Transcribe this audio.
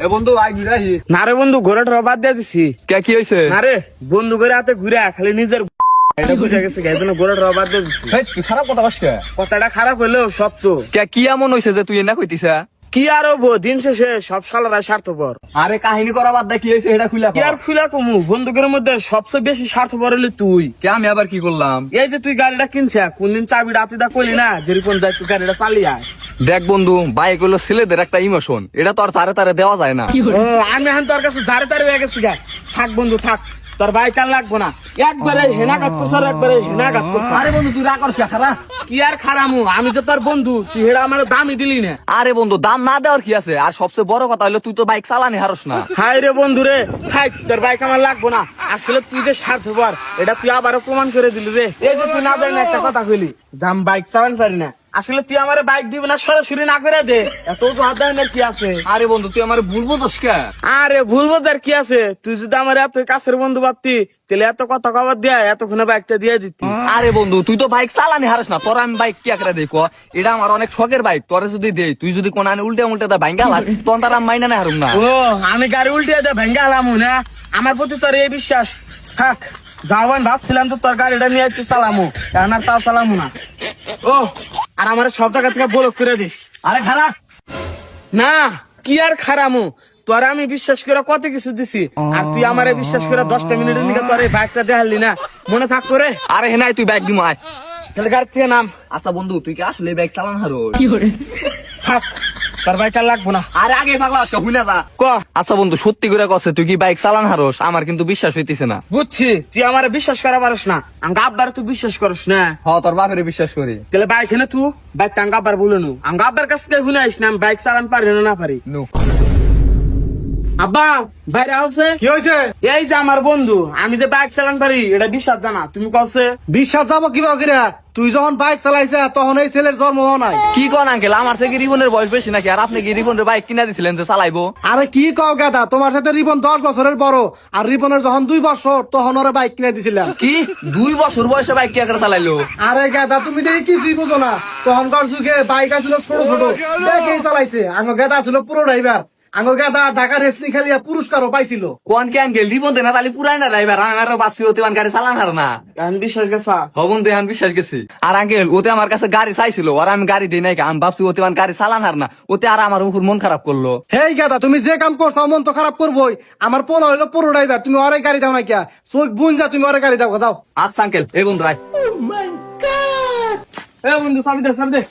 এ বন্ধু আই ঘুরাহি। না রে বন্ধু ঘোরাটা বাদ দিয়ে দিছি। কে কি হয়েছে? না রে বন্ধু করে হাতে ঘুরে খালি নিজের এটা বুঝে গেছে এই জন্য ঘোরাটা বাদ দিয়ে দিছি। হেই, তুই খারাপ কথা কস কে? কথাটা খারাপ হলেও সত্য। কে কি এমন হয়েছে যে তুই এনা কইতিস? কি আর হবো, দিন শেষে সব সালারা স্বার্থপর। আরে কাহিনী করা বাদ দে, কি হয়েছে এটা খুলে কি আর খুলা কমু, বন্ধুকের মধ্যে সবচেয়ে বেশি স্বার্থপর হলি তুই। কে আমি আবার কি করলাম? এই যে তুই গাড়িটা কিনছে, কোনদিন চাবিটা হাতে কইলি না যে রিপন যাই তুই গাড়িটা চালিয়ে আয়। দেখ বন্ধু, বাইক হলো ছেলেদের একটা ইমোশন, এটা তো আর তারে তারে দেওয়া যায় না। ও আমি এখন তোর কাছে জারে তারে হয়ে গেছি গা। থাক বন্ধু থাক, তোর বাইক আর লাগবো না। একবারে হেনাঘাত করছে আর একবারে হেনাঘাত করছে। আরে বন্ধু তুই রাগ করিস না, খারাপ। কি আর খারামু, আমি তো তোর বন্ধু, তুই হেরা আমার দামই দিলি না। আরে বন্ধু দাম না দেওয়ার কি আছে, আর সবচেয়ে বড় কথা হলো তুই তো বাইক চালানি হারস না। হাই রে বন্ধু রে, থাক তোর বাইক আমার লাগবো না। আসলে তুই যে স্বার্থপর এটা তুই আবারও প্রমাণ করে দিলি রে। এই যে তুই না জানি একটা কথা কইলি যে আমি বাইক চালান পারি না, আসলে তুই আমার বাইক দিবি না সরাসরি না করে দে, এত অধ্যয়নের কি আছে? আরে বন্ধু তুই আমার ভুলবো দোষ কে? আরে ভুল বোঝার কি আছে, তুই যদি আমার এত কাছের বন্ধু ভাবতি তাহলে এত কথা কবার দিয়া এতক্ষণে বাইকটা দিয়ে দিতি। আরে বন্ধু তুই তো বাইক চালানি হারস না, তোর আমি বাইক কি আঁকড়া দেখো, এটা আমার অনেক শখের বাইক, তোরে যদি দেই তুই যদি কোন উল্টে উল্টে দা ভাঙ্গা লাগ তখন তার আমি মাইনা না হারুম না। ও আমি গাড়ি উল্টে দিয়ে ভেঙ্গে আলাম না, আমার প্রতি তোর এই বিশ্বাস থাক। যাওয়ান ভাবছিলাম তো তোর গাড়িটা নিয়ে একটু চালামু, এখন আর তাও চালামু না। ও আর আমার সব জায়গা থেকে ব্লক করে দিস। আরে খারাপ না কি আর খারামু, তোরা আমি বিশ্বাস করে কত কিছু দিছি, আর তুই আমারে বিশ্বাস করে 10টা মিনিটের নিকে তোর এই বাইকটা দেখালি না, মনে থাক করে। আরে হেনাই তুই বাইক দিম আয়। তাহলে গাড়ি থেকে নাম। আচ্ছা বন্ধু তুই কি আসলে বাইক চালান হারস? থাক তোর বাইক আর লাগবো না। আরে আগে পাগলা আজকে হুইনা যা। ক আচ্ছা বন্ধু সত্যি করে কছে তুই কি বাইক চালান হারস? আমার কিন্তু বিশ্বাস হইতেছে না। বুঝছি তুই আমারে বিশ্বাস করা পারিস না, আঙ্গা আব্বার তুই বিশ্বাস করিস না। হ তোর বাপের বিশ্বাস করি। তাহলে বাইক এনে তুই বাইক আঙ্গা আব্বার বলে নু, আঙ্গা আব্বার কাছ থেকে শুনে আইস না আমি বাইক চালান পারি না পারি। নো আব্বা বাইরে আছে। কি হয়েছে? এই যে আমার বন্ধু, আমি যে বাইক চালান পারি এটা বিশ্বাস জানা, তুমি কছে বিশ্বাস যাবো কিভাবে করে? তুই যখন বাইক চালাইছে তখন এই ছেলের জন্ম হওয়া নাই। কি কোন আঙ্কেল, আমার থেকে রিবনের বয়স বেশি নাকি? আর আপনি কি রিবনের বাইক কিনা দিছিলেন যে চালাইবো? আরে কি কও গাদা, তোমার সাথে রিপন 10 বছরের বড়, আর রিপনের যখন 2 বছর তখন ওরা বাইক কিনে দিছিলাম। কি 2 বছর বয়সে বাইক কি করে চালাইলো? আরে গাদা তুমি দেখি কিছুই বুঝো না, তখনকার যুগে বাইক আসছিল ছোট ছোট, দেখেই চালাইছে। আঙ্গ গাদা ছিল পুরো ড্রাইভার, আঙ্গ গাদা ঢাকা রেসলিং খেলিয়া পুরস্কারও পাইছিল। কোন কি আঙ্কেল, রিবন দেনা তালি পুরাই না ড্রাইভার, আমারও বাসি ওতে গাড়ি চালান হার না। এখন বিশ্বাস গেছা? হবন দেহান বিশ্বাস গেছি। আর আঙ্কেল ওতে আমার কাছে গাড়ি চাইছিল, আর আমি গাড়ি দিই নাই, আমি ভাবছি ওতে গাড়ি চালান হার না, ওতে আর আমার উপর মন খারাপ করলো। হেই গাদা তুমি যে কাম করছো মন তো খারাপ করবোই। আমার পোলা হইলো পুরো ড্রাইভার, তুমি ওরে গাড়ি দাও না কিয়া? চোখ বুন যা, তুমি ওরে গাড়ি দাও যাও। আচ্ছা আঙ্কেল এই বন্ধু আয়। এ বন্ধু চাবি দে চাবি দে।